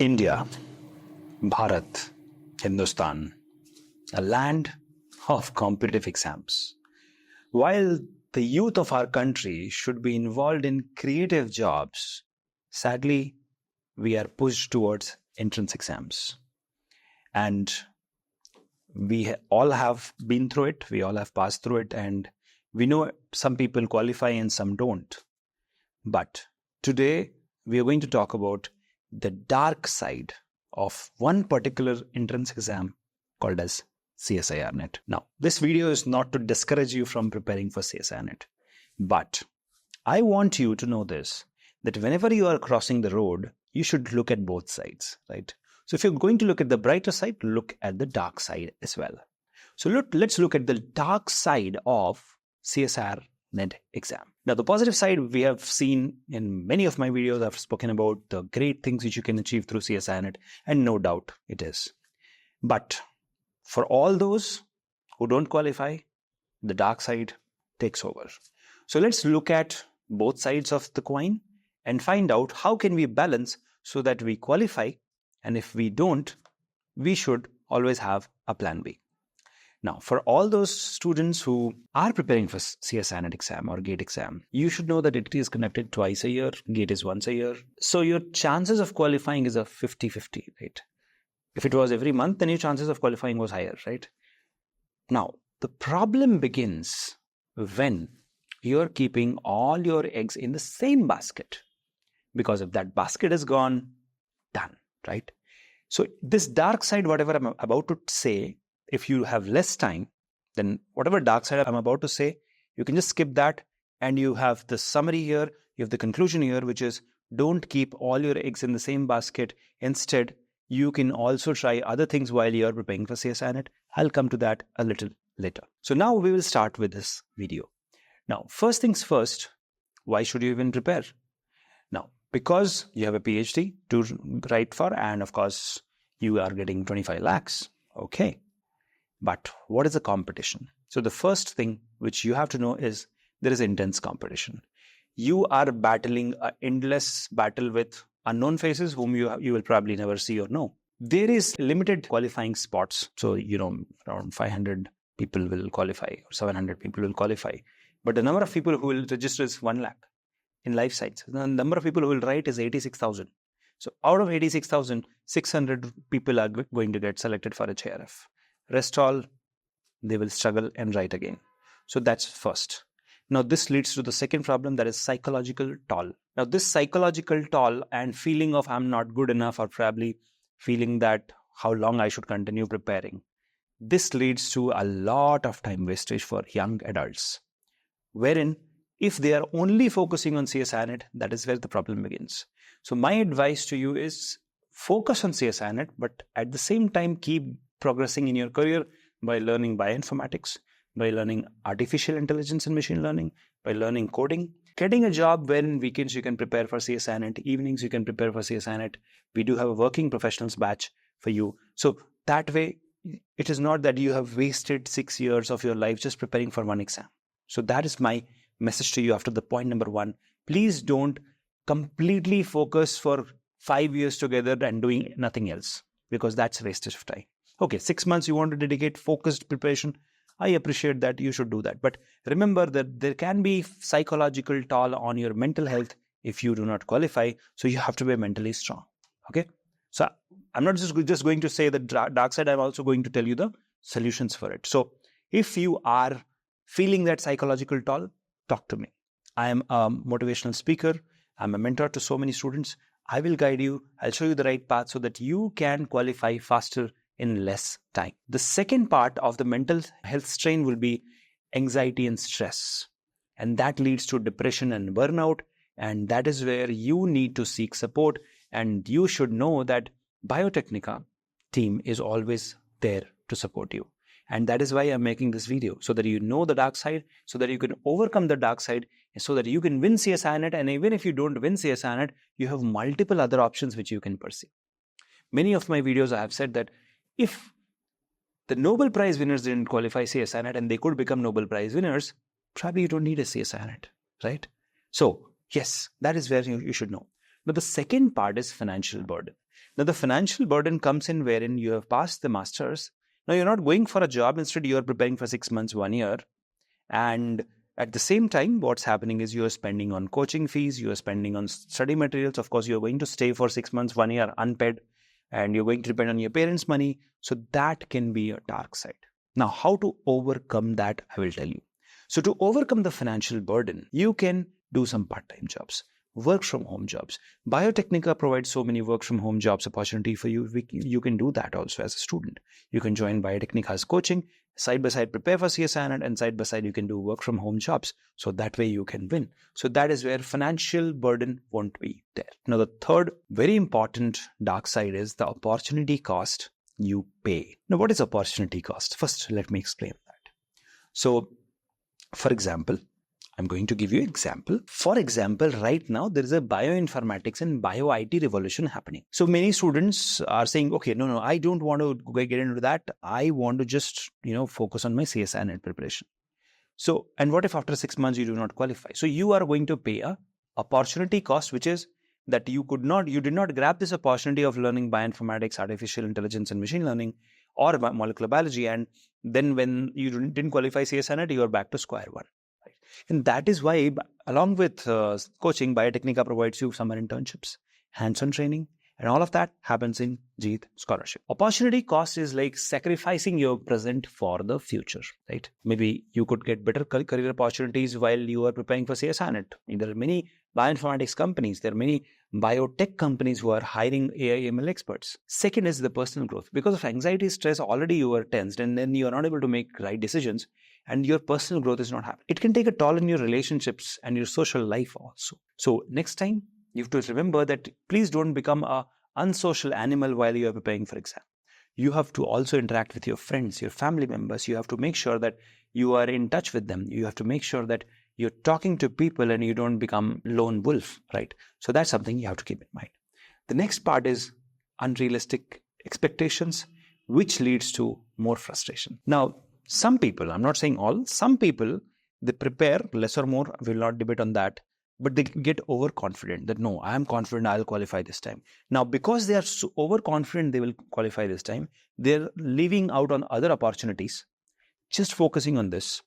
India, Bharat, Hindustan, a land of competitive exams. While the youth of our country should be involved in creative jobs, sadly, we are pushed towards entrance exams. And we all have been through it, we all have passed through it, and we know some people qualify and some don't. But today, we are going to talk about the dark side of one particular entrance exam called as CSIR NET. Now, this video is not to discourage you from preparing for CSIR NET, but I want you to know this, that whenever you are crossing the road, you should look at both sides, right? So if you're going to look at the brighter side, look at the dark side as well. So let's look at the dark side of CSIR NET exam. Now, the positive side we have seen in many of my videos. I've spoken about the great things which you can achieve through CSIR NET, and no doubt it is. But for all those who don't qualify, the dark side takes over. So let's look at both sides of the coin and find out how can we balance so that we qualify, and if we don't, we should always have a plan B. Now, for all those students who are preparing for CSIR NET exam or GATE exam, you should know that it is conducted twice a year, GATE is once a year. So your chances of qualifying is a 50-50, right? If it was every month, then your chances of qualifying was higher, right? Now, the problem begins when you're keeping all your eggs in the same basket. Because if that basket is gone, done, right? So this dark side, whatever I'm about to say, if you have less time, then whatever dark side I'm about to say, you can just skip that, and you have the summary here, you have the conclusion here, which is don't keep all your eggs in the same basket. Instead, you can also try other things while you're preparing for CSIR NET. I'll come to that a little later. So now we will start with this video. Now, first things first, why should you even prepare? Now, because you have a PhD to write for, and of course, you are getting 25 lakhs. Okay. But what is the competition? So the first thing which you have to know is there is intense competition. You are battling an endless battle with unknown faces whom you will probably never see or know. There is limited qualifying spots. So, around 500 people will qualify or 700 people will qualify. But the number of people who will register is 1 lakh in life science. The number of people who will write is 86,000. So out of 86,000, 600 people are going to get selected for HIRF. Rest all, they will struggle and write again. So that's first. Now this leads to the second problem, that is psychological toll. Now this psychological toll and feeling of I'm not good enough, or probably feeling that how long I should continue preparing. This leads to a lot of time wastage for young adults. Wherein if they are only focusing on CSIR NET, that is where the problem begins. So my advice to you is focus on CSIR NET, but at the same time keep progressing in your career by learning bioinformatics, by learning artificial intelligence and machine learning, by learning coding, getting a job when weekends you can prepare for CSIR NET, evenings you can prepare for CSIR NET. We do have a working professionals batch for you. So that way, it is not that you have wasted 6 years of your life just preparing for one exam. So that is my message to you after the point number 1. Please don't completely focus for 5 years together and doing nothing else, because that's wastage of time. Okay, 6 months you want to dedicate focused preparation. I appreciate that, you should do that. But remember that there can be psychological toll on your mental health if you do not qualify. So you have to be mentally strong. Okay. So I'm not just going to say the dark side. I'm also going to tell you the solutions for it. So if you are feeling that psychological toll, talk to me. I am a motivational speaker. I'm a mentor to so many students. I will guide you. I'll show you the right path so that you can qualify faster in less time. The second part of the mental health strain will be anxiety and stress. And that leads to depression and burnout. And that is where you need to seek support. And you should know that Biotechnica team is always there to support you. And that is why I'm making this video, so that you know the dark side, so that you can overcome the dark side, so that you can win CSIR NET. And even if you don't win CSIR NET, you have multiple other options which you can pursue. Many of my videos I have said that if the Nobel Prize winners didn't qualify CSIR NET and they could become Nobel Prize winners, probably you don't need a CSIR NET, right? So yes, that is where you should know. But the second part is financial burden. Now, the financial burden comes in wherein you have passed the masters. Now, you're not going for a job. Instead, you're preparing for 6 months, 1 year. And at the same time, what's happening is you're spending on coaching fees, you're spending on study materials. Of course, you're going to stay for 6 months, 1 year unpaid, and you're going to depend on your parents' money. So that can be a dark side. Now, how to overcome that, I will tell you. So to overcome the financial burden, you can do some part-time jobs, work from home jobs. Biotechnica provides so many work from home jobs opportunity for you. You can do that also as a student. You can join Biotechnica's coaching, side by side prepare for CSIR NET, and side by side you can do work from home jobs. So that way you can win. So that is where financial burden won't be there. Now the third very important dark side is the opportunity cost you pay. Now what is opportunity cost? First, let me explain that. So for example, I'm going to give you an example. For example, right now there is a bioinformatics and bio IT revolution happening. So many students are saying, okay, no, I don't want to get into that. I want to just, focus on my CSIR NET preparation. So, and what if after 6 months you do not qualify? So you are going to pay a opportunity cost, which is that you did not grab this opportunity of learning bioinformatics, artificial intelligence and machine learning or molecular biology. And then when you didn't qualify CSIR NET, you are back to square one. And that is why, along with coaching, Biotechnica provides you summer internships, hands-on training, and all of that happens in JEET scholarship. Opportunity cost is like sacrificing your present for the future, right? Maybe you could get better career opportunities while you are preparing for CSIR NET. There are many bioinformatics companies, there are many biotech companies who are hiring AI ML experts. Second is the personal growth. Because of anxiety, stress, already you are tensed and then you are not able to make right decisions. And your personal growth is not happening. It can take a toll in your relationships and your social life also. So next time, you have to remember that please don't become an unsocial animal while you are preparing for exam. You have to also interact with your friends, your family members. You have to make sure that you are in touch with them. You have to make sure that you're talking to people and you don't become lone wolf, right? So that's something you have to keep in mind. The next part is unrealistic expectations, which leads to more frustration. Now, some people, I'm not saying all, some people, they prepare less or more, we will not debate on that, but they get overconfident that no, I am confident I'll qualify this time. Now, because they are so overconfident they will qualify this time, they're leaving out on other opportunities, just focusing on this.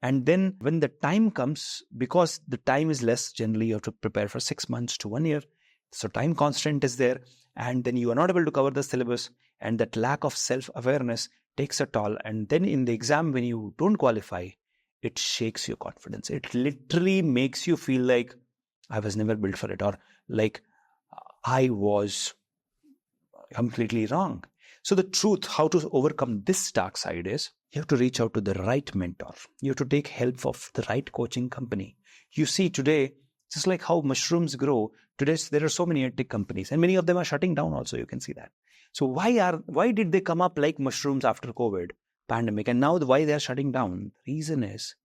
And then when the time comes, because the time is less, generally you have to prepare for 6 months to 1 year. So time constraint is there. And then you are not able to cover the syllabus, and that lack of self-awareness takes a toll. And then in the exam, when you don't qualify, it shakes your confidence. It literally makes you feel like I was never built for it, or like I was completely wrong. So the truth, how to overcome this dark side is you have to reach out to the right mentor. You have to take help of the right coaching company. You see today, just like how mushrooms grow, today there are so many tech companies and many of them are shutting down also, you can see that. So why did they come up like mushrooms after COVID pandemic, and now why they are shutting down? The reason is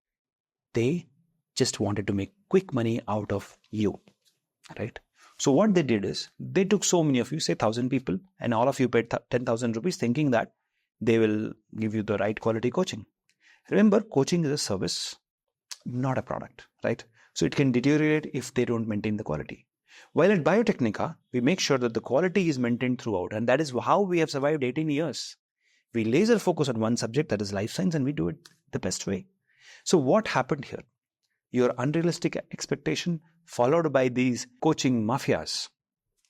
they just wanted to make quick money out of you, right? So what they did is they took so many of you, say 1,000 people, and all of you paid 10,000 rupees thinking that they will give you the right quality coaching. Remember, coaching is a service, not a product, right? So it can deteriorate if they don't maintain the quality. While at Biotechnica, we make sure that the quality is maintained throughout, and that is how we have survived 18 years. We laser focus on one subject, that is life science, and we do it the best way. So what happened here? Your unrealistic expectation followed by these coaching mafias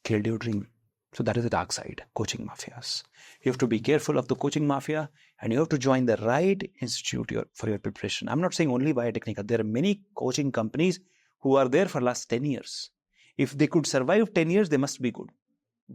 killed your dream. So that is the dark side, coaching mafias. You have to be careful of the coaching mafia, and you have to join the right institute for your preparation. I'm not saying only Biotechnica. There are many coaching companies who are there for the last 10 years. If they could survive 10 years, they must be good.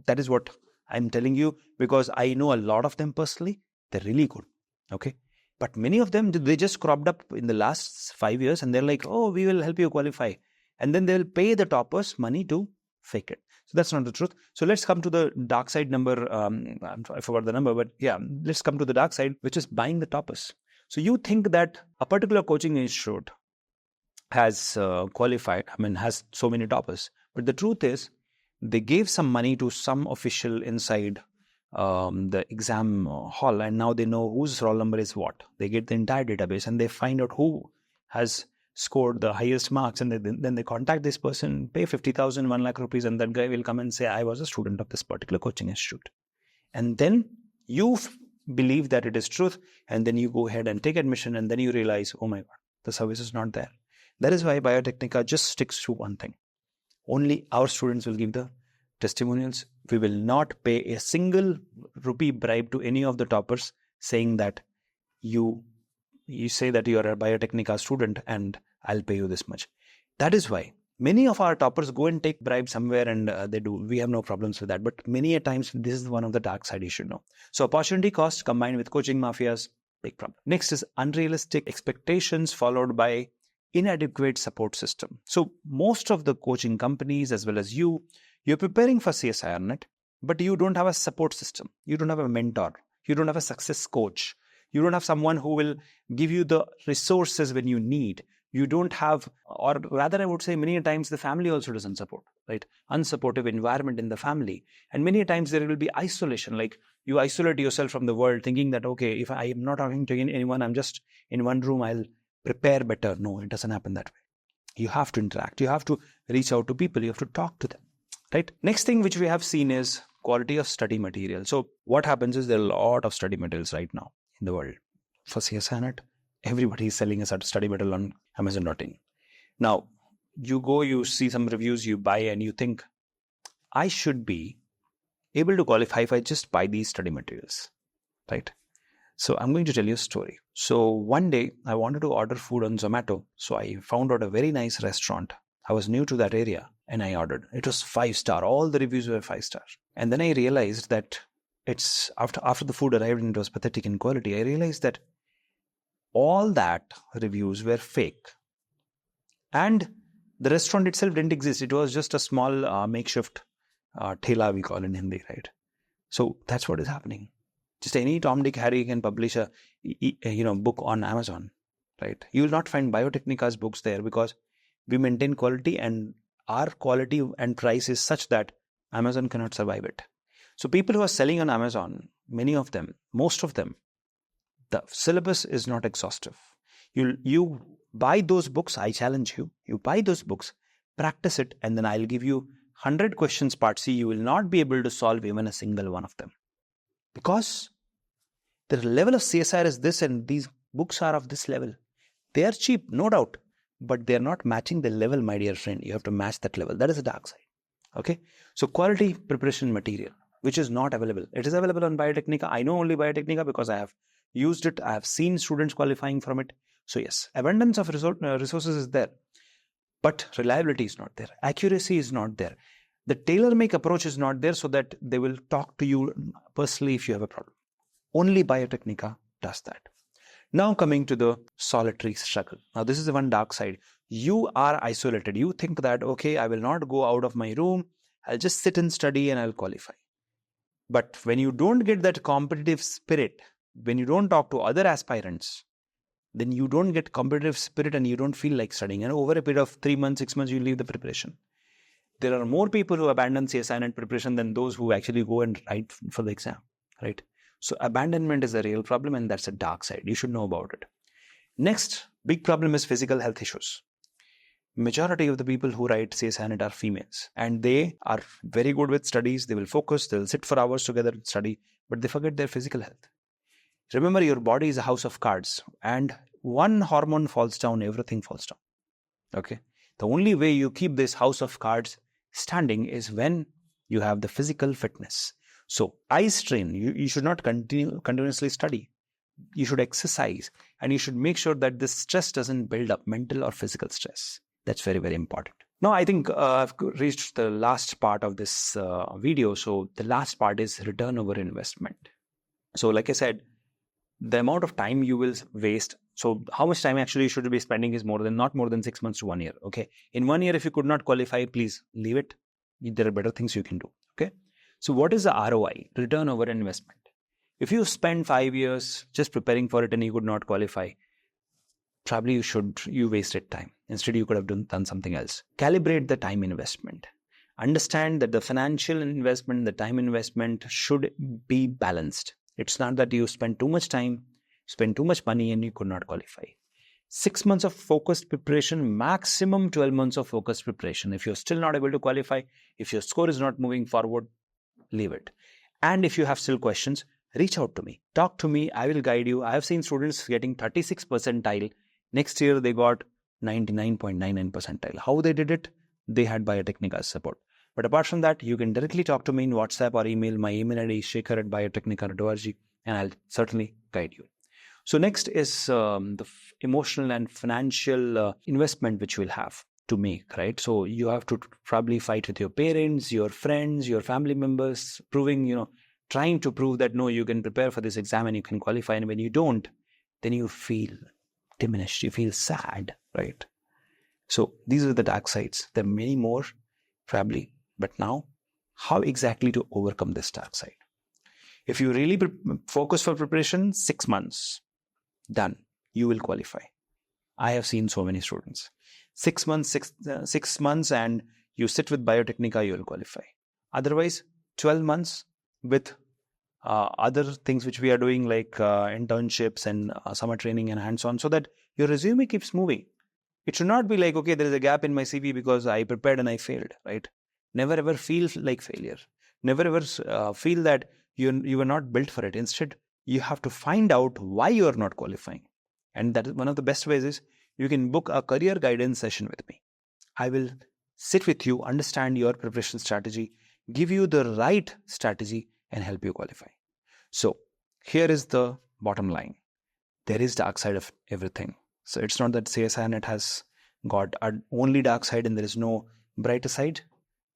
That is what I'm telling you, because I know a lot of them personally. They're really good. Okay. But many of them, they just cropped up in the last 5 years and they're like, oh, we will help you qualify. And then they'll pay the toppers money to fake it. So that's not the truth. So let's come to the dark side number. I forgot the number, but yeah, let's come to the dark side, which is buying the toppers. So you think that a particular coaching institute has qualified, has so many toppers. But the truth is, they gave some money to some official inside the exam hall, and now they know whose roll number is what. They get the entire database and they find out who has scored the highest marks, and then they contact this person, pay 50,000, 1 lakh rupees, and that guy will come and say, I was a student of this particular coaching institute. And then you believe that it is truth, and then you go ahead and take admission, and then you realize, oh my God, the service is not there. That is why Biotechnica just sticks to one thing. Only our students will give the testimonials. We will not pay a single rupee bribe to any of the toppers saying that you say that you are a Biotechnica student and I'll pay you this much. That is why many of our toppers go and take bribes somewhere, and they do. We have no problems with that. But many a times, this is one of the dark side you should know. So opportunity cost combined with coaching mafias, big problem. Next is unrealistic expectations followed by inadequate support system. So most of the coaching companies as well as you're preparing for CSIR NET, but you don't have a support system. You don't have a mentor. You don't have a success coach. You don't have someone who will give you the resources when you need. You don't have, or rather I would say many times the family also doesn't support, right? Unsupportive environment in the family. And many times there will be isolation, like you isolate yourself from the world thinking that, okay, if I am not talking to anyone, I'm just in one room, I'll prepare better. No, it doesn't happen that way. You have to interact. You have to reach out to people. You have to talk to them, right? Next thing which we have seen is quality of study material. So what happens is there are a lot of study materials right now in the world. For CSIR NET, everybody is selling a study material on Amazon.in. Now, you go, you see some reviews, you buy, and you think, I should be able to qualify if I just buy these study materials, right? So I'm going to tell you a story. So one day I wanted to order food on Zomato. So I found out a very nice restaurant. I was new to that area and I ordered. It was 5-star. All the reviews were 5-star. And then I realized that it's after the food arrived and it was pathetic in quality, I realized that all that reviews were fake. And the restaurant itself didn't exist. It was just a small makeshift thela, we call in Hindi, right? So that's what is happening. Just any Tom, Dick, Harry can publish a book on Amazon, right? You will not find Biotechnica's books there because we maintain quality, and our quality and price is such that Amazon cannot survive it. So people who are selling on Amazon, many of them, most of them, the syllabus is not exhaustive. You buy those books, I challenge you. You buy those books, practice it, and then I'll give you 100 questions part C. You will not be able to solve even a single one of them. Because the level of CSIR is this, and these books are of this level. They are cheap, no doubt, but they are not matching the level, my dear friend. You have to match that level. That is the dark side. Okay. So quality preparation material, which is not available. It is available on Biotechnica. I know only Biotechnica because I have used it. I have seen students qualifying from it. So yes, abundance of resources is there, but reliability is not there. Accuracy is not there. The tailor-make approach is not there so that they will talk to you personally if you have a problem. Only Biotechnica does that. Now coming to the solitary struggle. Now this is the one dark side. You are isolated. You think that, okay, I will not go out of my room. I'll just sit and study and I'll qualify. But when you don't get that competitive spirit, when you don't talk to other aspirants, then you don't get competitive spirit and you don't feel like studying. And over a period of 3 months, 6 months, you leave the preparation. There are more people who abandon CSIR NET preparation than those who actually go and write for the exam, right? So abandonment is a real problem, and that's a dark side. You should know about it. Next big problem is physical health issues. Majority of the people who write CSIR NET are females, and they are very good with studies. They will focus, they'll sit for hours together and study, but they forget their physical health. Remember, your body is a house of cards, and one hormone falls down, everything falls down. Okay. The only way you keep this house of cards standing is when you have the physical fitness. So eye strain, you should not continuously study. You should exercise, and you should make sure that this stress doesn't build up, mental or physical stress. That's very, very important. Now, I think I've reached the last part of this video. So the last part is return over investment. So like I said, the amount of time you will waste. So how much time actually you should be spending is not more than 6 months to 1 year. Okay. In 1 year, if you could not qualify, please leave it. There are better things you can do. Okay. So what is the ROI? Return over investment. If you spend 5 years just preparing for it and you could not qualify, probably you wasted time. Instead, you could have done something else. Calibrate the time investment. Understand that the financial investment, the time investment should be balanced. It's not that you spend too much time, spend too much money and you could not qualify. 6 months of focused preparation, maximum 12 months of focused preparation. If you're still not able to qualify, if your score is not moving forward, leave it. And if you have still questions, reach out to me. Talk to me. I will guide you. I have seen students getting 36 percentile. Next year, they got 99.99 percentile. How they did it? They had Biotechnica as support. But apart from that, you can directly talk to me in WhatsApp or email. My email ID is shekhar@biotechnica.org, and I'll certainly guide you. So next is the emotional and financial investment which you will have to make, right? So you have to probably fight with your parents, your friends, your family members, trying to prove that, no, you can prepare for this exam and you can qualify. And when you don't, then you feel diminished, you feel sad, right? So these are the dark sides. There are many more, probably. But now, how exactly to overcome this dark side? If you really focus for preparation, 6 months, done, you will qualify. I have seen so many students. 6 months and you sit with Biotechnica, you will qualify. Otherwise, 12 months with other things which we are doing like internships and summer training and hands-on, so that your resume keeps moving. It should not be like, okay, there is a gap in my CV because I prepared and I failed, right? Never ever feel like failure. Never ever feel that you were not built for it. Instead, you have to find out why you are not qualifying. And that is one of the best ways is you can book a career guidance session with me. I will sit with you, understand your preparation strategy, give you the right strategy and help you qualify. So here is the bottom line. There is dark side of everything. So it's not that CSIR NET has got only dark side and there is no brighter side.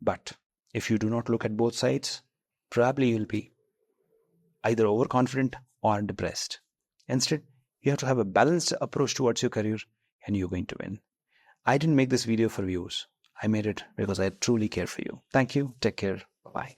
But if you do not look at both sides, probably you'll be either overconfident or depressed. Instead, you have to have a balanced approach towards your career and you're going to win. I didn't make this video for views. I made it because I truly care for you. Thank you. Take care. Bye-bye.